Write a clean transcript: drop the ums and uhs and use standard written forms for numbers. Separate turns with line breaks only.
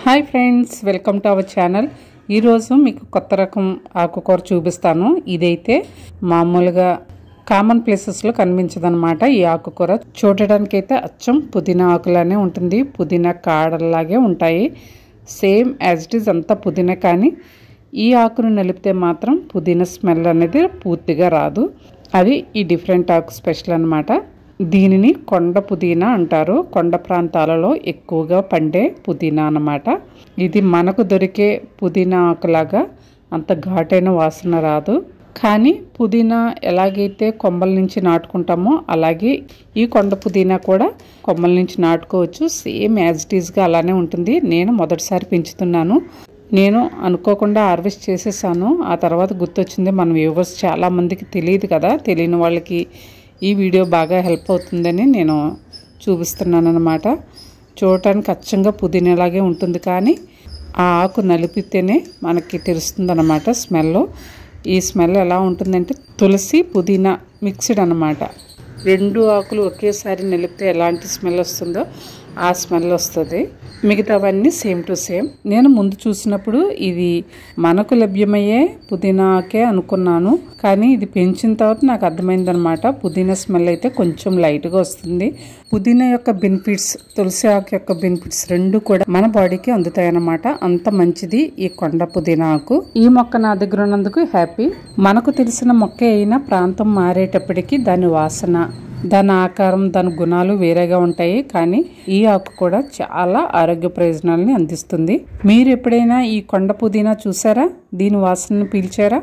Hi friends, welcome to our channel. ఈరోజు మీకు కొత్త రకం ఆకుకూర చూపిస్తాను. ఇదైతే మామూలుగా కామన్ ప్లేసెస్లో కనిపించదనమాట. ఈ ఆకుకూర చూడడానికైతే అచ్చం పుదీనా ఆకులానే ఉంటుంది. పుదీనా కాడల్లాగే ఉంటాయి. సేమ్ యాజ్ ఇట్ ఈజ్ అంతా పుదీనా. కానీ ఈ ఆకును నలిపితే మాత్రం పుదీనా స్మెల్ అనేది పూర్తిగా రాదు. అది ఈ డిఫరెంట్ ఆకు స్పెషల్ అనమాట. దీనిని కొండ పుదీనా అంటారు. కొండ ప్రాంతాలలో ఎక్కువగా పండే పుదీనా అన్నమాట. ఇది మనకు దొరికే పుదీనా ఆకులాగా అంత ఘాటైన వాసన రాదు. కానీ పుదీనా ఎలాగైతే కొమ్మల నుంచి నాటుకుంటామో అలాగే ఈ కొండ పుదీనా కూడా కొమ్మల నుంచి నాటుకోవచ్చు. సేమ్ యాజ్ ఇట్ ఈజ్గా అలానే ఉంటుంది. నేను మొదటిసారి పెంచుతున్నాను. నేను అనుకోకుండా హార్వెస్ట్ చేసేసాను. ఆ తర్వాత గుర్తొచ్చింది, మన వ్యూవర్స్ చాలామందికి తెలియదు కదా. తెలియని వాళ్ళకి ఈ వీడియో బాగా హెల్ప్ అవుతుందని నేను చూపిస్తున్నాను అన్నమాట. చూడటానికి అచ్చంగా పుదీనాలాగే ఉంటుంది. కానీ ఆ ఆకు నలిపితేనే మనకి తెలుస్తుంది అన్నమాట స్మెల్. ఈ స్మెల్ ఎలా ఉంటుందంటే తులసి పుదీనా మిక్స్డ్ అన్నమాట. రెండు ఆకులు ఒకేసారి నలిపితే ఎలాంటి స్మెల్ వస్తుందో ఆ స్మెల్ వస్తుంది. మిగతావన్నీ సేమ్ టు సేమ్. నేను ముందు చూసినప్పుడు ఇది మనకు లభ్యమయ్యే పుదీనా ఆకే అనుకున్నాను. కానీ ఇది పెంచిన తర్వాత నాకు అర్థమైందనమాట. పుదీనా స్మెల్ అయితే కొంచెం లైట్గా వస్తుంది. పుదీనా యొక్క బెనిఫిట్స్, తులసి ఆకు యొక్క బెనిఫిట్స్ రెండు కూడా మన బాడీకి అందుతాయి అన్నమాట. అంత మంచిది ఈ కొండ పుదీనా ఆకు. ఈ మొక్క నా దగ్గర ఉన్నందుకు హ్యాపీ. మనకు తెలిసిన మొక్క అయినా ప్రాంతం మారేటప్పటికి దాని వాసన, దాని ఆకారం, దాని గుణాలు వేరేగా ఉంటాయి. కానీ ఈ ఆకు కూడా చాలా ఆరోగ్య ప్రయోజనాలని అందిస్తుంది. మీరు ఎప్పుడైనా ఈ కొండ పుదీనా చూసారా? దీని వాసనను పీల్చారా?